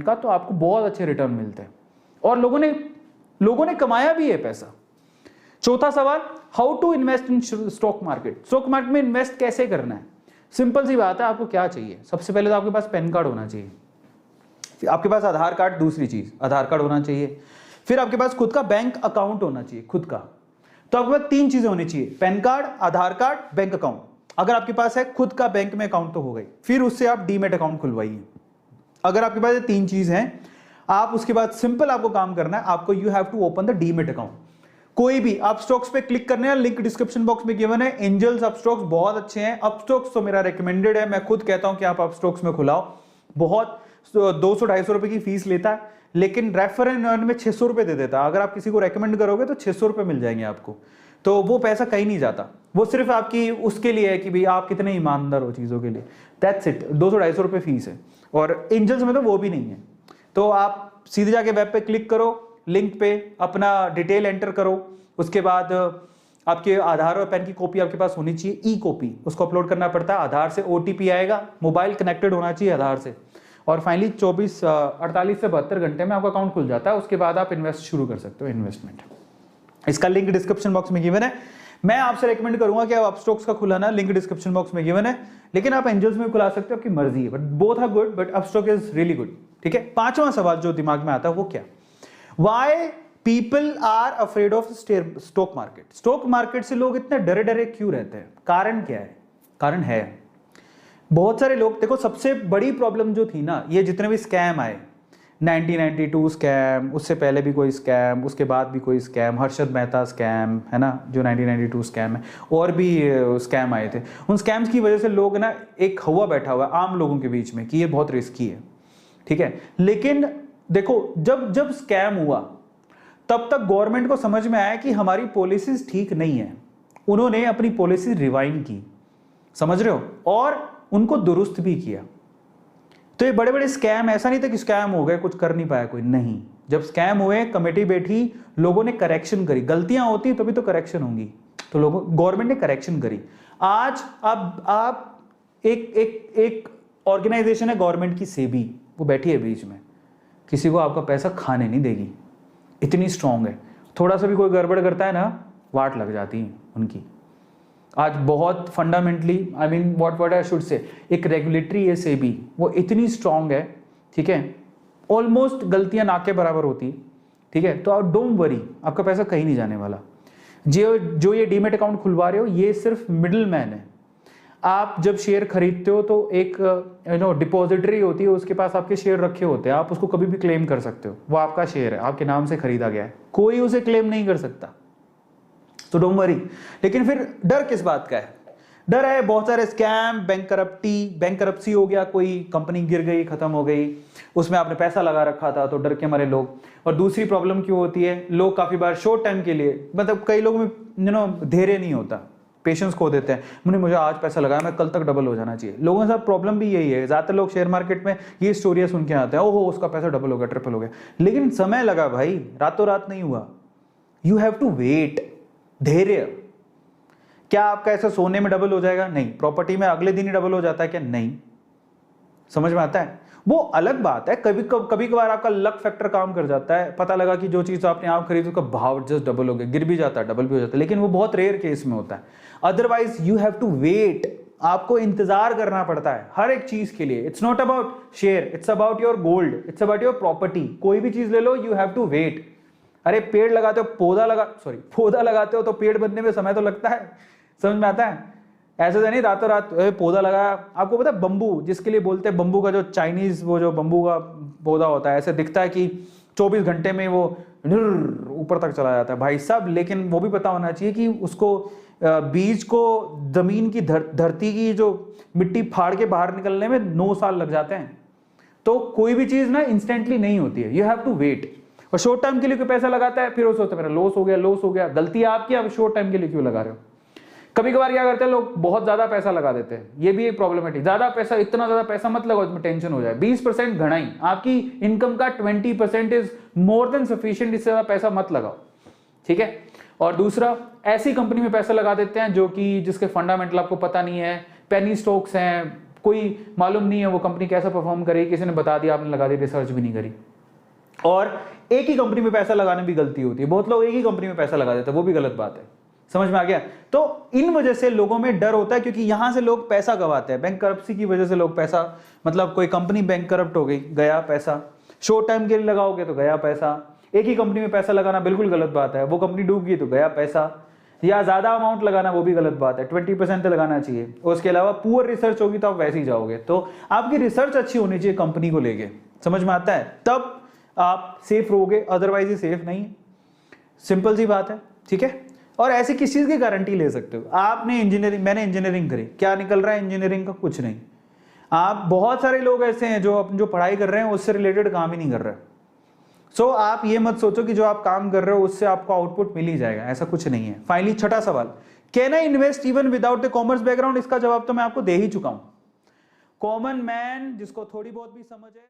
का, तो आपको बहुत अच्छे रिटर्न मिलते हैं और लोगों ने कमाया भी है पैसा। चौथा सवाल, how to invest in stock market. Stock market में इन्वेस्ट कैसे करना है? सिंपल सी बात है, आपको क्या चाहिए? सबसे पहले तो आपके पास पैन कार्ड होना चाहिए, फिर आपके पास आधार कार्ड, दूसरी चीज आधार कार्ड होना चाहिए, फिर आपके पास खुद का बैंक अकाउंट होना चाहिए, खुद का। तो आपके पास 3 चीजें होनी चाहिए, पैन कार्ड, आधार कार्ड, बैंक अकाउंट। अगर आपके पास है खुद का बैंक में अकाउंट तो हो गई, फिर उससे आप डीमेट अकाउंट खुलवाइए। अगर आपके पास ये 3 चीज हैं, आप उसके बाद सिंपल आपको काम करना है, आपको you have to open the demat account. कोई भी आप स्टॉक्स पे क्लिक करने हैं, लिंक डिस्क्रिप्शन बॉक्स में गिवन है। एंजल्स अपस्टॉक्स बहुत अच्छे हैं, अपस्टॉक्स तो मेरा रिकमेंडेड है, मैं खुद कहता हूं कि आप अपस्टॉक्स में खुलाओ। बहुत 200-250 रुपए की फीस लेता है, लेकिन रेफर एंड अर्न में 600 रुपए दे देता है। अगर आप किसी को रेकमेंड करोगे तो 600 रुपए मिल जाएंगे आपको, तो वो पैसा कहीं नहीं जाता, वो सिर्फ आपकी उसके लिए है कि भाई आप कितने ईमानदार हो चीजों के लिए, दैट्स इट। 200-250 रुपए फीस है, और एंजल्स में तो वो भी नहीं है। तो आप सीधे जाके वेब पे क्लिक करो, लिंक पे अपना डिटेल एंटर करो, उसके बाद आपके आधार और पैन की कॉपी आपके पास होनी चाहिए, ई कॉपी, उसको अपलोड करना पड़ता है। आधार से ओटीपी आएगा, मोबाइल कनेक्टेड होना चाहिए आधार से, और फाइनली 48 से 72 घंटे में आपका अकाउंट खुल जाता है। उसके बाद आप इन्वेस्ट शुरू कर सकते हो, इन्वेस्टमेंट। इसका लिंक डिस्क्रिप्शन बॉक्स में गिवन है। मैं आपसे रेकमेंड करूंगा कि आप अपस्टॉक्स का खुलाना, लिंक डिस्क्रिप्शन बॉक्स में गिवन है, लेकिन आप एंजल्स में खुला सकते हो, आपकी मर्जी है, but both are good, but Upstox is really good. ठीक है, 5वां सवाल जो दिमाग में आता है वो क्या, why people are afraid of stock market. Stock market से लोग इतने डरे डरे क्यों रहते हैं? कारण क्या है? कारण है बहुत सारे लोग, देखो सबसे बड़ी प्रॉब्लम जो थी ना, ये जितने भी स्कैम आए, 1992 स्कैम, उससे पहले भी कोई स्कैम, उसके बाद भी कोई स्कैम, हर्षद मेहता स्कैम है ना जो 1992 स्कैम है, और भी स्कैम आए थे। उन स्कैम्स की वजह से लोग ना, एक हवा बैठा हुआ है आम लोगों के बीच में कि ये बहुत रिस्की है। ठीक है, लेकिन देखो जब स्कैम हुआ तब तक गवर्नमेंट को समझ में आया कि हमारी पॉलिसीज ठीक नहीं है, उन्होंने अपनी पॉलिसी रिवाइंड की, समझ रहे हो, और उनको दुरुस्त भी किया। तो ये बड़े बड़े स्कैम, ऐसा नहीं था कि स्कैम हो गए कुछ कर नहीं पाया कोई, नहीं। जब स्कैम हुए, कमेटी बैठी, लोगों ने करेक्शन करी, गलतियां होती तभी तो करेक्शन होंगी, तो लोगों, गवर्नमेंट ने करेक्शन करी। आज अब आप एक ऑर्गेनाइजेशन है गवर्नमेंट की, सेबी, वो बैठी है बीच में, किसी को आपका पैसा खाने नहीं देगी, इतनी स्ट्रांग है। थोड़ा सा भी कोई गड़बड़ करता है ना, वाट लग जाती है उनकी। आज बहुत fundamentally, I mean what I should say, एक रेगुलेटरी है सेबी, वो इतनी स्ट्रांग है, ठीक है, ऑलमोस्ट गलतियां ना के बराबर होती, ठीक है। तो आप डोंट वरी, आपका पैसा कहीं नहीं जाने वाला। जो ये डीमेट अकाउंट खुलवा रहे हो, ये सिर्फ मिडिल मैन है। आप जब शेयर खरीदते हो तो एक डिपॉजिटरी होती है, उसके पास आपके शेयर रखे होते हैं, आप उसको कभी भी क्लेम कर सकते हो, वो आपका शेयर है, आपके नाम से खरीदा गया है, कोई उसे क्लेम नहीं कर सकता, तो डोंट वरी। लेकिन फिर डर किस बात का है? डर है बहुत सारे स्कैम, बैंक करप्सी हो गया, कोई कंपनी गिर गई, खत्म हो गई, उसमें आपने पैसा लगा रखा था, तो डर के मारे लोग। और दूसरी प्रॉब्लम क्यों होती है, लोग काफी बार शॉर्ट टाइम के लिए, मतलब कई लोगों में धैर्य नहीं होता, पेशेंस खो देते हैं, मुझे आज पैसा लगाया, मैं कल तक डबल हो जाना चाहिए। लोगों के साथ प्रॉब्लम भी यही है, ज्यादातर लोग शेयर मार्केट में ये स्टोरियां सुन के आते हैं, ओहो उसका पैसा डबल हो गया, ट्रिपल हो गया, लेकिन समय लगा भाई, रातों रात नहीं हुआ। यू हैव टू वेट, धैर्य। क्या आपका ऐसा सोने में डबल हो जाएगा? नहीं। प्रॉपर्टी में अगले दिन ही डबल हो जाता है क्या? नहीं। समझ में आता है? वो अलग बात है, कभी कभार आपका लक फैक्टर काम कर जाता है, पता लगा कि जो चीज आपने आप खरीदी उसका भाव जस्ट डबल हो गया, गिर भी जाता है, डबल भी हो जाता है, लेकिन वो बहुत रेयर केस में होता है। Otherwise you have to wait, आपको इंतजार करना पड़ता है हर एक चीज के लिए। It's not about share, it's about your gold, it's about your property. कोई भी चीज ले लो, यू हैव टू वेट। अरे पेड़ लगाते हो, पौधा लगाते हो तो पेड़ बनने में समय तो लगता है, समझ में आता है? ऐसे तो नहीं रातों रात पौधा लगाया। आपको पता है बंबू, जिसके लिए बोलते हैं बंबू का जो चाइनीज वो जो बंबू का पौधा होता है, ऐसे दिखता है कि 24 घंटे में वो ऊपर तक चला जाता है भाई साहब, लेकिन वो भी पता होना चाहिए कि उसको बीज को जमीन की धरती की जो मिट्टी फाड़ के बाहर निकलने में 9 साल लग जाते हैं। तो कोई भी चीज ना इंस्टेंटली नहीं होती है, यू हैव टू वेट। और शॉर्ट टाइम के लिए कोई पैसा लगाता है, फिर वो सोचता है मेरा लॉस हो गया। गलती आपकी, आप शॉर्ट टाइम के लिए क्यों लगा रहे हो? कभी कभार क्या करते हैं लोग, बहुत ज्यादा पैसा लगा देते हैं, ये भी एक प्रॉब्लमेटिक। ज्यादा पैसा, इतना ज्यादा पैसा मत लगाओ, इसमें टेंशन हो जाए। 20% घना ही, आपकी इनकम का 20% इज मोर देन सफिशिएंट, इससे ज्यादा पैसा मत लगाओ, ठीक है। और दूसरा, ऐसी कंपनी में पैसा लगा देते हैं जो कि जिसके फंडामेंटल आपको पता नहीं है, पेनी स्टॉक्स हैं, कोई मालूम नहीं है वो कंपनी कैसा परफॉर्म करेगी, किसी ने बता दिया, आपने लगा दी, रिसर्च भी नहीं करी। और एक ही कंपनी में पैसा लगाने भी गलती होती है, बहुत लोग एक ही कंपनी में पैसा लगा देते हैं, वो भी गलत बात है। समझ में आ गया? तो इन वजह से लोगों में डर होता है, क्योंकि यहां से लोग पैसा गवाते हैं। बैंक करप्सी की वजह से लोग पैसा, मतलब कोई कंपनी बैंक करप्ट हो गई, गया पैसा, शॉर्ट टाइम के लिए लगाओगे तो गया पैसा। एक ही कंपनी में पैसा लगाना बिल्कुल गलत बात है, वो कंपनी डूब गई तो गया पैसा। या ज्यादा अमाउंट लगाना वो भी गलत बात है, 20% लगाना चाहिए। उसके अलावा पुअर रिसर्च होगी तो आप वैसे ही जाओगे। तो आपकी रिसर्च अच्छी होनी चाहिए कंपनी को लेके, समझ में आता है? तब आप सेफ रहोगे, अदरवाइज ही सेफ नहीं। सिंपल सी बात है, ठीक है। और ऐसे किस चीज की गारंटी ले सकते हो? आपने इंजीनियरिंग, मैंने इंजीनियरिंग करी, क्या निकल रहा है इंजीनियरिंग का? कुछ नहीं। आप, बहुत सारे लोग ऐसे हैं जो पढ़ाई कर रहे हैं उससे रिलेटेड काम ही नहीं कर रहे। सो आप ये मत सोचो कि जो आप काम कर रहे हो उससे आपको आउटपुट मिल ही जाएगा, ऐसा कुछ नहीं है। फाइनली छठा सवाल, can I invest even without the commerce background? इसका जवाब तो मैं आपको दे ही चुका हूं। कॉमन मैन जिसको थोड़ी बहुत भी समझ है